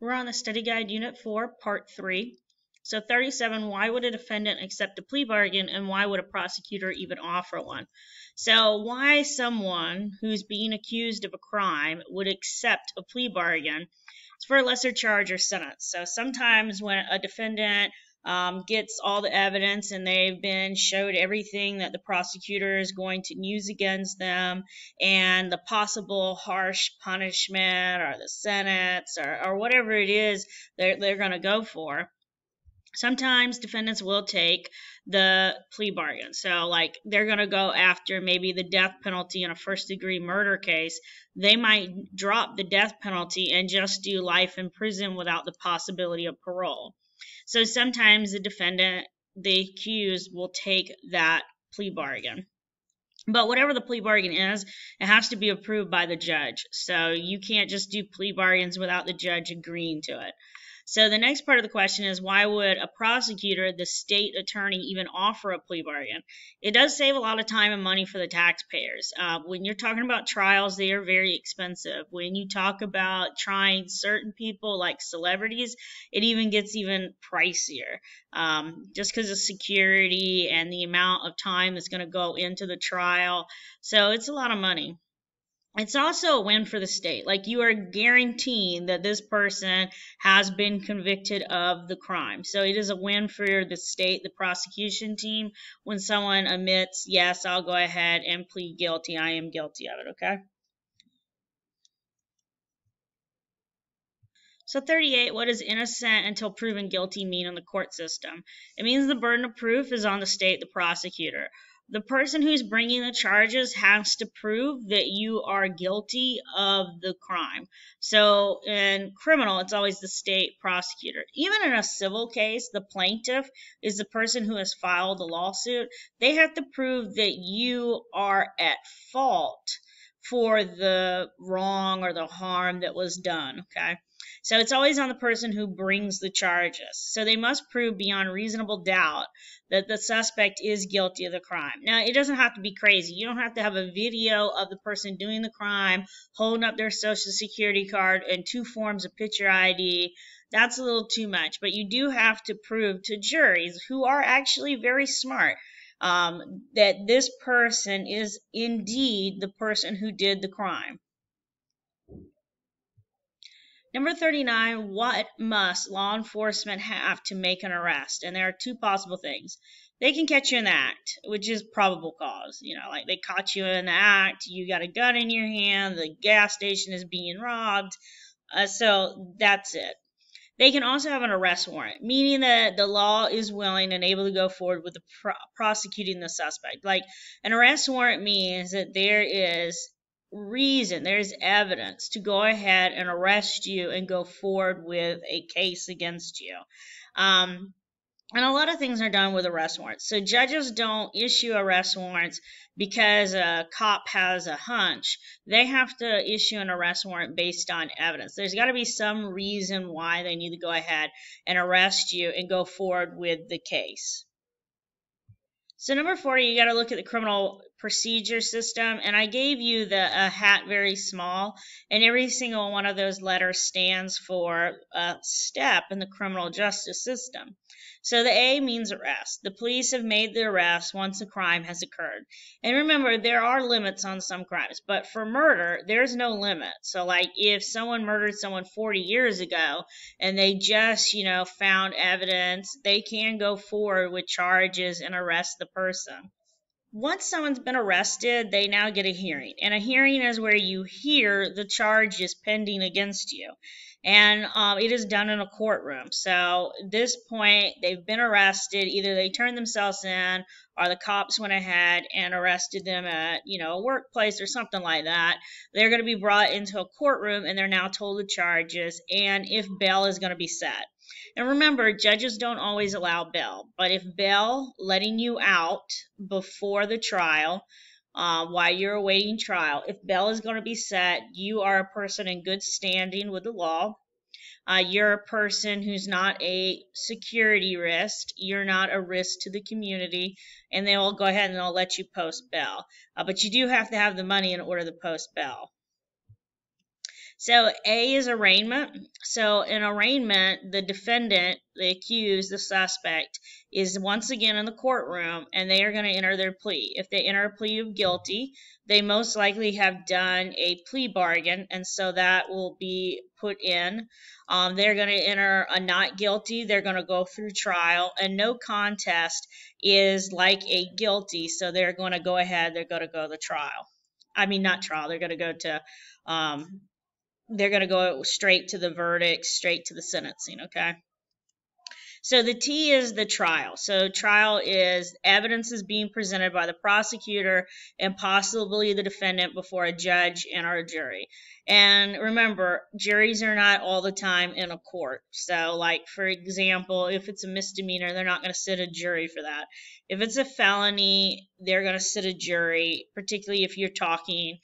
We're on the Study Guide Unit 4, Part 3. So 37, why would a defendant accept a plea bargain and why would a prosecutor even offer one? So why someone who's being accused of a crime would accept a plea bargain? It's for a lesser charge or sentence. So sometimes when a defendant gets all the evidence and they've been showed everything that the prosecutor is going to use against them and the possible harsh punishment or the sentence or whatever it is they're going to go for. Sometimes defendants will take the plea bargain. So, like, they're going to go after maybe the death penalty in a first-degree murder case. They might drop the death penalty and just do life in prison without the possibility of parole. So sometimes the defendant, the accused, will take that plea bargain. But whatever the plea bargain is, it has to be approved by the judge. So you can't just do plea bargains without the judge agreeing to it. So the next part of the question is, why would a prosecutor, the state attorney, even offer a plea bargain? It does save a lot of time and money for the taxpayers. When you're talking about trials, they are very expensive. When you talk about trying certain people like celebrities, it even gets even pricier, just because of security and the amount of time that's going to go into the trial. So it's a lot of money. It's also a win for the state. Like, you are guaranteeing that this person has been convicted of the crime. So it is a win for the state, the prosecution team, when someone admits, yes, I'll go ahead and plead guilty. I am guilty of it, okay? So 38, what does innocent until proven guilty mean in the court system? It means the burden of proof is on the state, the prosecutor. The person who's bringing the charges has to prove that you are guilty of the crime. So in criminal, it's always the state prosecutor. Even in a civil case, the plaintiff is the person who has filed the lawsuit. They have to prove that you are at fault for the wrong or the harm that was done, okay? So it's always on the person who brings the charges. So they must prove beyond reasonable doubt that the suspect is guilty of the crime. Now, it doesn't have to be crazy. You don't have to have a video of the person doing the crime, holding up their social security card and 2 forms of picture ID. That's a little too much. But you do have to prove to juries, who are actually very smart, that this person is indeed the person who did the crime. Number 39, what must law enforcement have to make an arrest? And there are 2 possible things. They can catch you in the act, which is probable cause. You know, like they caught you in the act, you got a gun in your hand, the gas station is being robbed. So that's it. They can also have an arrest warrant, meaning that the law is willing and able to go forward with prosecuting the suspect. Like, an arrest warrant means that there is reason, there's evidence to go ahead and arrest you and go forward with a case against you. And a lot of things are done with arrest warrants. So judges don't issue arrest warrants because a cop has a hunch. They have to issue an arrest warrant based on evidence. There's got to be some reason why they need to go ahead and arrest you and go forward with the case. So number 40, you got to look at the criminal procedure system. And I gave you the hat very small. And every single one of those letters stands for a step in the criminal justice system. So the A means arrest. The police have made the arrest once a crime has occurred. And remember, there are limits on some crimes. But for murder, there's no limit. So, like, if someone murdered someone 40 years ago and they just, found evidence, they can go forward with charges and arrest the person. Once someone's been arrested, they now get a hearing. And a hearing is where you hear the charges pending against you. And it is done in a courtroom. So at this point, they've been arrested. Either they turned themselves in or the cops went ahead and arrested them at, a workplace or something like that. They're going to be brought into a courtroom and they're now told the charges and if bail is going to be set. And remember, judges don't always allow bail. But if bail, letting you out before the trial, while you're awaiting trial, if bail is going to be set, you are a person in good standing with the law. You're a person who's not a security risk. You're not a risk to the community. And they will go ahead and they'll let you post bail. But you do have to have the money in order to post bail. So A is arraignment. So in arraignment, the defendant, the accused, the suspect is once again in the courtroom and they are going to enter their plea. If they enter a plea of guilty, they most likely have done a plea bargain, and so that will be put in. They're going to enter a not guilty. They're going to go through trial, and no contest is like a guilty, so they're going to go ahead. They're going to go to trial. I mean, not trial. They're going to go to they're going to go straight to the verdict, straight to the sentencing, okay? So the T is the trial. So trial is evidence is being presented by the prosecutor and possibly the defendant before a judge and our jury. And remember, juries are not all the time in a court. So like, for example, if it's a misdemeanor, they're not going to sit a jury for that. If it's a felony, they're going to sit a jury, particularly if you're talking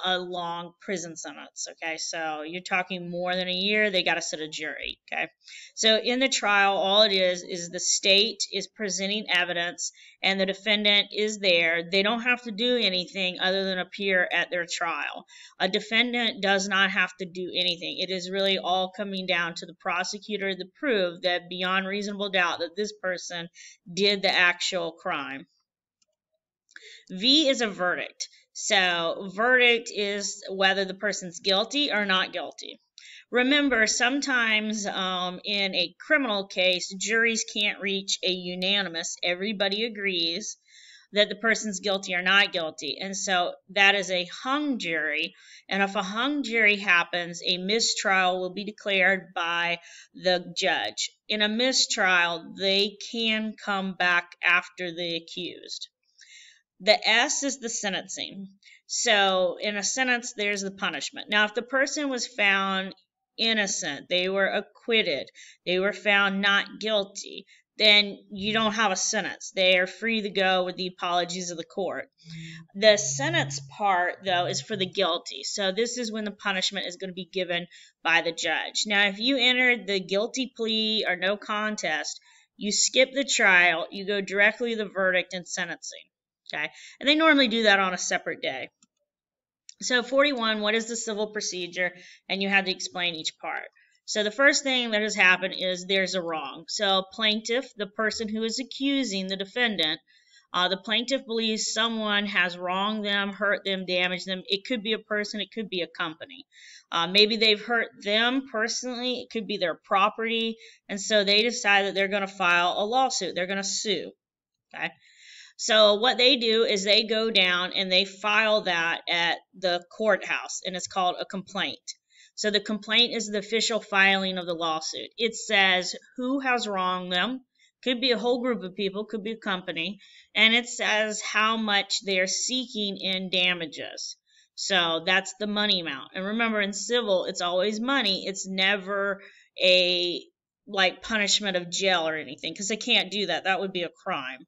a long prison sentence. Okay, so you're talking more than a year, they got to sit a jury. Okay, so in the trial, all it is the state is presenting evidence and the defendant is there. They don't have to do anything other than appear at their trial. A defendant does not have to do anything. It is really all coming down to the prosecutor to prove that beyond reasonable doubt that this person did the actual crime. V is a verdict. So verdict is whether the person's guilty or not guilty. Remember, sometimes in a criminal case, juries can't reach a unanimous, everybody agrees that the person's guilty or not guilty. And so that is a hung jury. And if a hung jury happens, a mistrial will be declared by the judge. In a mistrial, they can come back after the accused. The S is the sentencing. So in a sentence, there's the punishment. Now, if the person was found innocent, they were acquitted, they were found not guilty, then you don't have a sentence. They are free to go with the apologies of the court. The sentence part, though, is for the guilty. So this is when the punishment is going to be given by the judge. Now, if you entered the guilty plea or no contest, you skip the trial, you go directly to the verdict and sentencing. Okay, and they normally do that on a separate day. So 41, what is the civil procedure? And you have to explain each part. So the first thing that has happened is there's a wrong. So plaintiff, the person who is accusing the defendant, the plaintiff believes someone has wronged them, hurt them, damaged them. It could be a person, it could be a company. Maybe they've hurt them personally, it could be their property, and so they decide that they're going to file a lawsuit. They're going to sue. Okay. So what they do is they go down and they file that at the courthouse, and it's called a complaint. So the complaint is the official filing of the lawsuit. It says who has wronged them, could be a whole group of people, could be a company, and it says how much they're seeking in damages. So that's the money amount. And remember, in civil, it's always money. It's never a like punishment of jail or anything, because they can't do that. That would be a crime.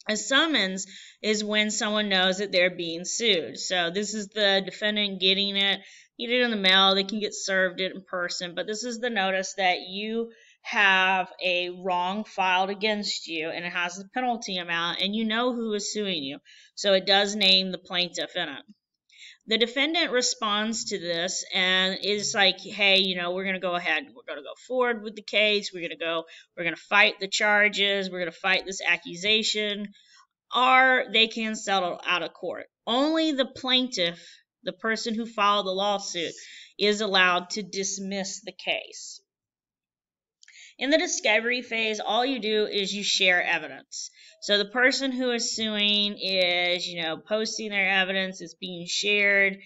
A summons is when someone knows that they're being sued. So this is the defendant getting it. Get it in the mail. They can get served it in person. But this is the notice that you have a wrong filed against you, and it has the penalty amount, and you know who is suing you. So it does name the plaintiff in it. The defendant responds to this and is like, hey, you know, we're going to go ahead. We're going to go forward with the case. We're going to fight the charges. We're going to fight this accusation. Or they can settle out of court. Only the plaintiff, the person who filed the lawsuit, is allowed to dismiss the case. In the discovery phase, all you do is you share evidence. So the person who is suing is, you know, posting their evidence. It's being shared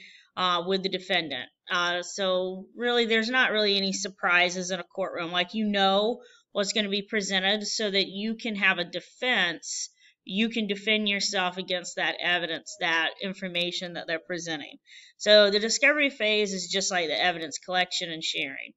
with the defendant. So really, there's not really any surprises in a courtroom. Like, you know what's going to be presented so that you can have a defense. You can defend yourself against that evidence, that information that they're presenting. So the discovery phase is just like the evidence collection and sharing.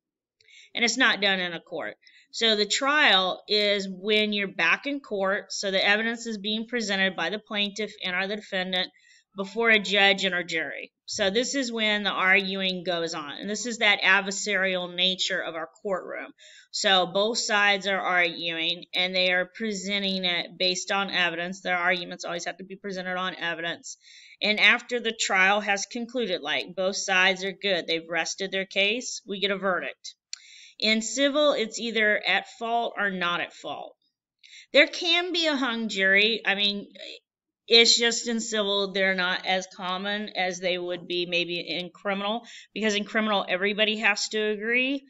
And it's not done in a court. So the trial is when you're back in court, so the evidence is being presented by the plaintiff and or the defendant before a judge and or jury. So this is when the arguing goes on. And this is that adversarial nature of our courtroom. So both sides are arguing, and they are presenting it based on evidence. Their arguments always have to be presented on evidence. And after the trial has concluded, like both sides are good, they've rested their case, we get a verdict. In civil, it's either at fault or not at fault. There can be a hung jury. I mean, it's just in civil, they're not as common as they would be maybe in criminal, because in criminal, everybody has to agree.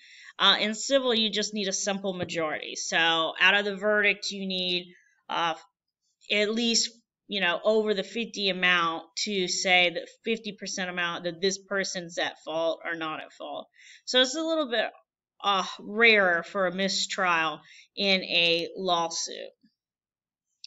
In civil, you just need a simple majority. So out of the verdict, you need at least, over the 50 amount to say that 50% amount that this person's at fault or not at fault. So it's a little bit rarer for a mistrial in a lawsuit.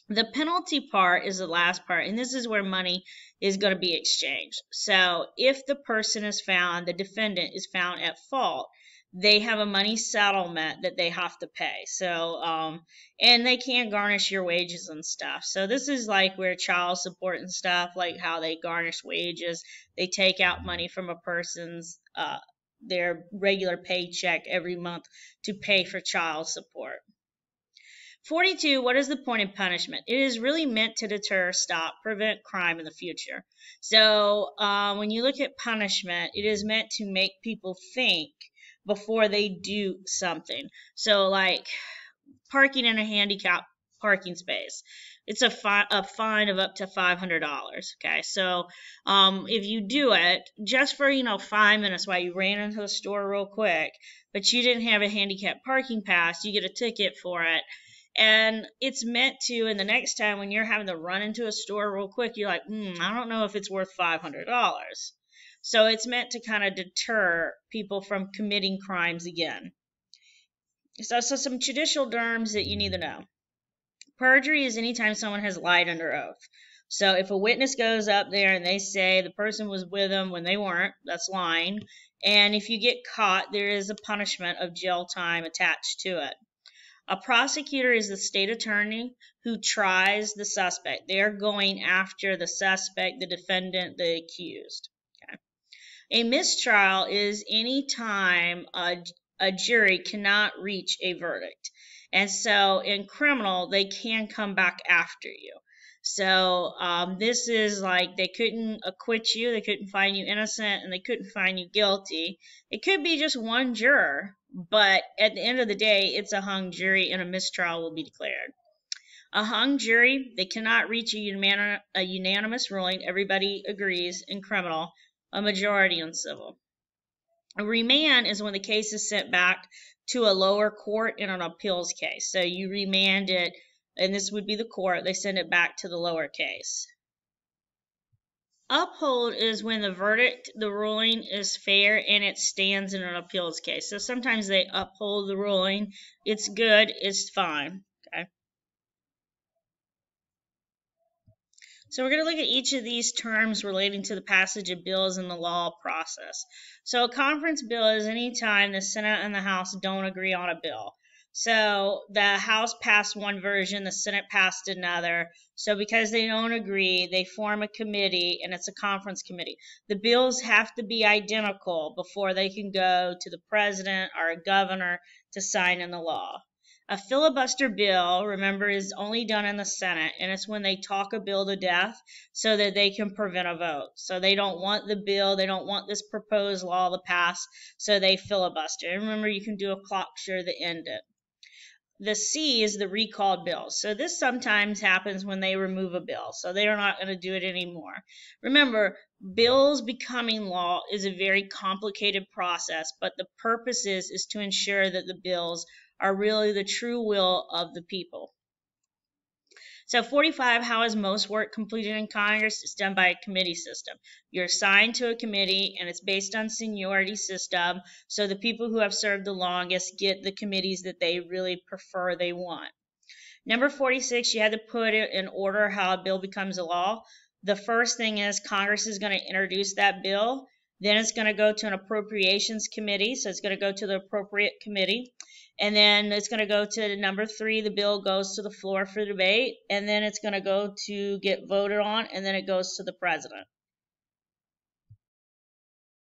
The penalty part is the last part, and this is where money is going to be exchanged. So if the person is found, the defendant is found at fault, they have a money settlement that they have to pay. So, and they can garnish your wages and stuff. So this is like where child support and stuff, like how they garnish wages, they take out money from a person's their regular paycheck every month to pay for child support. 42, what is the point of punishment? It is really meant to deter, stop, prevent crime in the future. So when you look at punishment, it is meant to make people think before they do something. So like parking in a handicapped parking space, it's a fine of up to $500. Okay, so if you do it just for 5 minutes while you ran into the store real quick, but you didn't have a handicapped parking pass, you get a ticket for it. And it's meant to, and the next time when you're having to run into a store real quick, you're like, I don't know if it's worth $500. So it's meant to kind of deter people from committing crimes again. So some judicial terms that you need to know. Perjury is anytime someone has lied under oath. So if a witness goes up there and they say the person was with them when they weren't, that's lying. And if you get caught, there is a punishment of jail time attached to it. A prosecutor is the state attorney who tries the suspect. They are going after the suspect, the defendant, the accused. Okay. A mistrial is any time a jury cannot reach a verdict. And so in criminal, they can come back after you. So this is like they couldn't acquit you, they couldn't find you innocent, and they couldn't find you guilty. It could be just one juror, but at the end of the day, it's a hung jury and a mistrial will be declared. A hung jury, they cannot reach a unanimous ruling. Everybody agrees in criminal, a majority in civil. A remand is when the case is sent back to a lower court in an appeals case. So you remand it, and this would be the court, they send it back to the lower case. Uphold is when the verdict, the ruling is fair and it stands in an appeals case. So sometimes they uphold the ruling. It's good, it's fine. Okay. So we're going to look at each of these terms relating to the passage of bills in the law process. So a conference bill is any time the Senate and the House don't agree on a bill. So the House passed one version, the Senate passed another. So because they don't agree, they form a committee, and it's a conference committee. The bills have to be identical before they can go to the president or a governor to sign in the law. A filibuster bill, remember, is only done in the Senate, and it's when they talk a bill to death so that they can prevent a vote. So they don't want the bill, they don't want this proposed law to pass, so they filibuster. And remember, you can do a cloture to end it. The C is the recalled bill. So this sometimes happens when they remove a bill. So they are not going to do it anymore. Remember, bills becoming law is a very complicated process, but the purpose is to ensure that the bills are really the true will of the people. So 45, how is most work completed in Congress? It's done by a committee system. You're assigned to a committee, and it's based on seniority system. So the people who have served the longest get the committees that they really prefer, they want. Number 46, you had to put it in order how a bill becomes a law. The first thing is Congress is going to introduce that bill. Then it's going to go to an appropriations committee. So it's going to go to the appropriate committee. And then it's going to go to number 3, the bill goes to the floor for debate, and then it's going to go to get voted on, and then it goes to the president.